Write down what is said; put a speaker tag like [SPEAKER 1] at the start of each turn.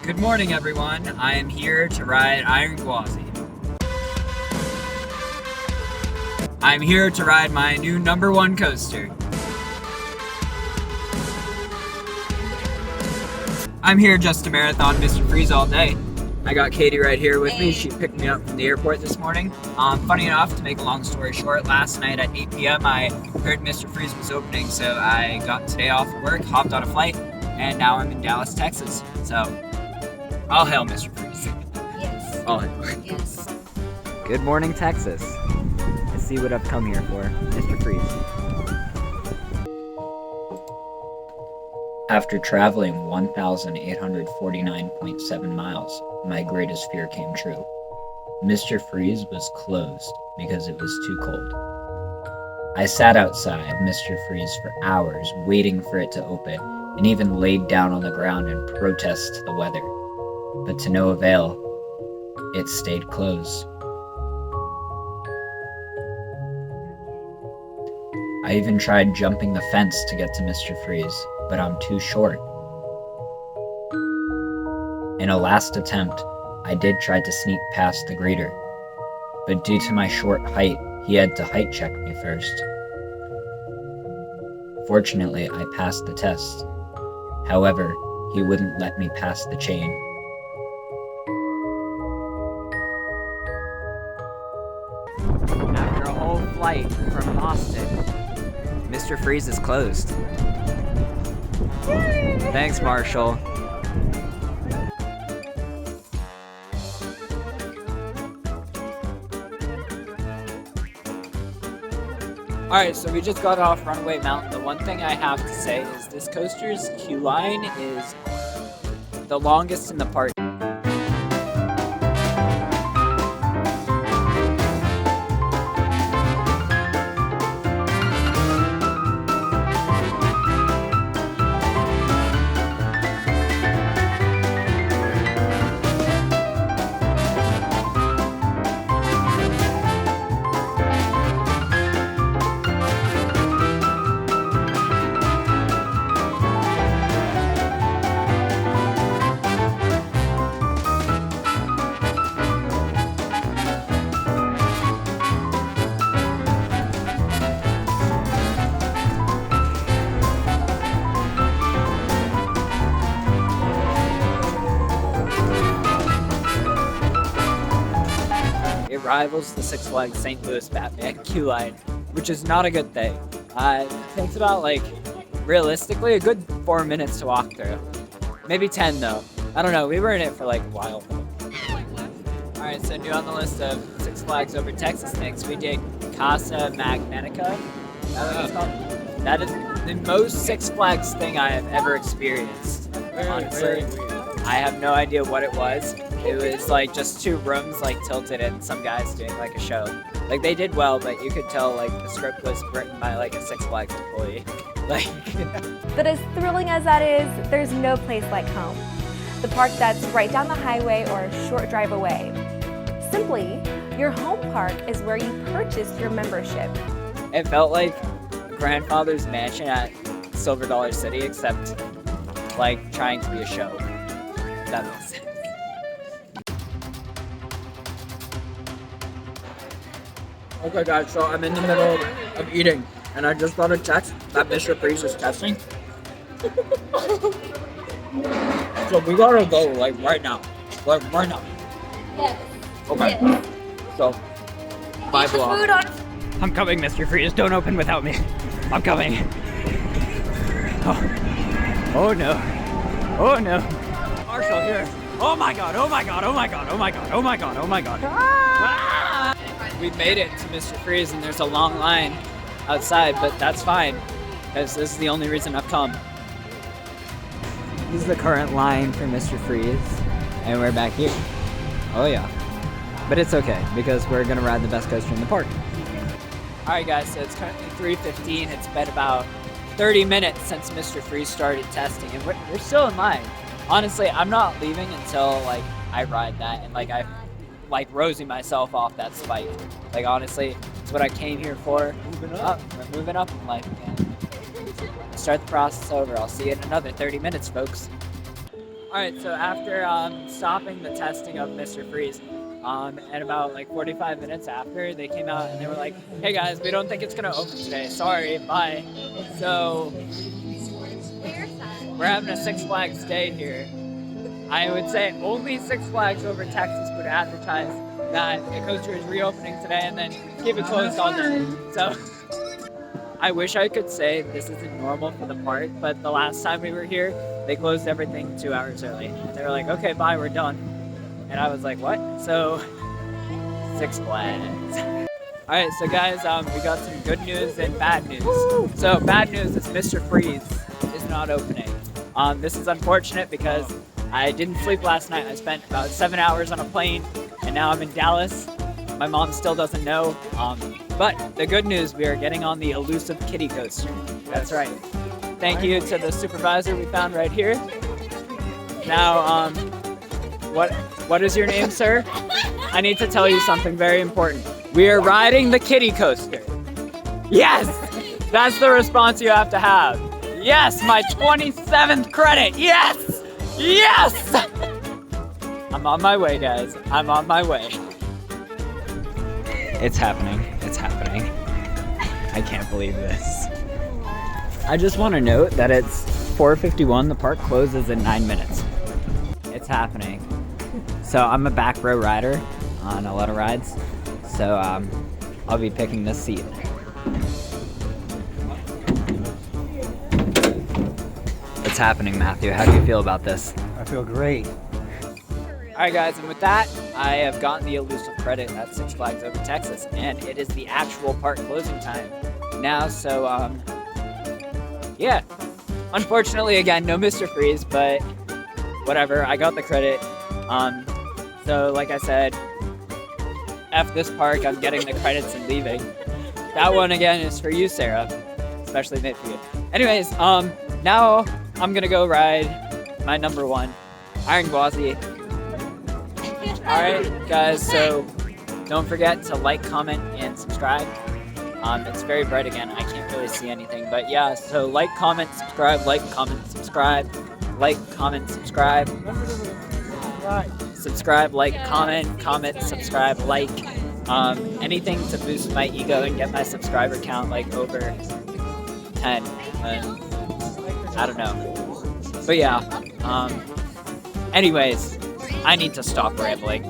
[SPEAKER 1] Good morning, everyone. I am here to ride Iron Gwazi. I'm here to ride my new #1 coaster. I'm here just to marathon Mr. Freeze all day. I got Katie right here with me. She picked me up from the airport this morning. Funny enough, to make a long story short, last night at 8 p.m. I heard Mr. Freeze was opening, so I got today off of work, hopped on a flight, and now I'm in Dallas, Texas. So, all hail Mr. Freeze.
[SPEAKER 2] Yes.
[SPEAKER 1] All hail.
[SPEAKER 2] Yes.
[SPEAKER 1] Good morning, Texas. Let's see what I've come here for, Mr. Freeze. After traveling 1,849.7 miles, my greatest fear came true. Mr. Freeze was closed because it was too cold. I sat outside Mr. Freeze for hours waiting for it to open, and even laid down on the ground in protest to the weather. But to no avail, it stayed closed. I even tried jumping the fence to get to Mr. Freeze, but I'm too short. In a last attempt, I did try to sneak past the greeter, but due to my short height, he had to height check me first. Fortunately, I passed the test. However, he wouldn't let me pass the chain. After a whole flight from Boston, Mr. Freeze is closed. Thanks, Marshall. Alright, so we just got off Runaway Mountain. The one thing I have to say is this coaster's queue line is the longest in the park. It rivals the Six Flags St. Louis Batman queue line, which is not a good thing. It takes about, realistically, a good 4 minutes to walk through. Maybe 10 though. I don't know, we were in it for a while. Alright, so new on the list of Six Flags Over Texas things, we did Casa Magnetica. Is that what it's called? That is the most Six Flags thing I have ever experienced. Honestly, I have no idea what it was. It was just two rooms tilted and some guys doing a show. They did well, but you could tell the script was written by a Six Flags employee.
[SPEAKER 2] But as thrilling as that is, there's no place like home. The park that's right down the highway or a short drive away. Simply, your home park is where you purchase your membership.
[SPEAKER 1] It felt like grandfather's mansion at Silver Dollar City, except trying to be a show. If that makes sense. Okay guys, so I'm in the middle of eating, and I just got a text that Mr. Freeze is testing. So we gotta go, right now. Right now.
[SPEAKER 2] Yes.
[SPEAKER 1] Okay.
[SPEAKER 2] Yes.
[SPEAKER 1] So, bye vlog.
[SPEAKER 2] Food on.
[SPEAKER 1] I'm coming, Mr. Freeze. Don't open without me. I'm coming. Oh no. Oh no. Marshall here. Oh my god, oh my god, oh my god, oh my god, oh my god, oh my god. Ah! We made it to Mr. Freeze and there's a long line outside, but that's fine, because this is the only reason I've come. This is the current line for Mr. Freeze, and we're back here. Oh yeah. But it's okay, because we're gonna ride the best coaster in the park. Alright guys, so it's currently 3:15. It's been about 30 minutes since Mr. Freeze started testing, and we're still in line. Honestly, I'm not leaving until I ride that and I rosy myself off that spike. Honestly, it's what I came here for. Moving up. We're moving up in life again. Start the process over. I'll see you in another 30 minutes, folks. Alright, so after stopping the testing of Mr. Freeze, and about like 45 minutes after, they came out and they were like, hey guys, we don't think it's gonna open today. Sorry, bye. So we're having a Six Flags day here. I would say only Six Flags over Texas would advertise that the coaster is reopening today and then keep it closed all day. So I wish I could say this isn't normal for the park, but the last time we were here, they closed everything 2 hours early. They were like, okay, bye, we're done. And I was like, what? So, Six Flags. All right, so guys, we got some good news and bad news. So bad news is Mr. Freeze is not opening. This is unfortunate because I didn't sleep last night. I spent about 7 hours on a plane, and now I'm in Dallas. My mom still doesn't know. But the good news, we are getting on the elusive kiddie coaster. That's right. Thank you to the supervisor we found right here. Now, what is your name, sir? I need to tell you something very important. We are riding the kiddie coaster. Yes! That's the response you have to have. Yes, my 27th credit. Yes! Yes! I'm on my way, guys. I'm on my way. It's happening. It's happening. I can't believe this. I just want to note that it's 4:51. The park closes in 9 minutes. It's happening. So I'm a back row rider on a lot of rides. So I'll be picking this seat. It's happening, Matthew. How do you feel about this?
[SPEAKER 3] I feel great.
[SPEAKER 1] Alright guys, and with that, I have gotten the elusive credit at Six Flags Over Texas, and it is the actual park closing time now, so yeah. Unfortunately, again, no Mr. Freeze, but whatever, I got the credit. So like I said, F this park, I'm getting the credits and leaving. That one again is for you, Sarah, especially made for you. Anyways, now I'm gonna go ride my number one, Iron Gwazi. Alright guys, so don't forget to like, comment, and subscribe. It's very bright again, I can't really see anything, but yeah, so like, comment, subscribe, like, comment, subscribe, like, comment, subscribe, subscribe, like, comment, subscribe, like, anything to boost my ego and get my subscriber count like over 10, I don't know, but yeah, anyways, I need to stop rambling.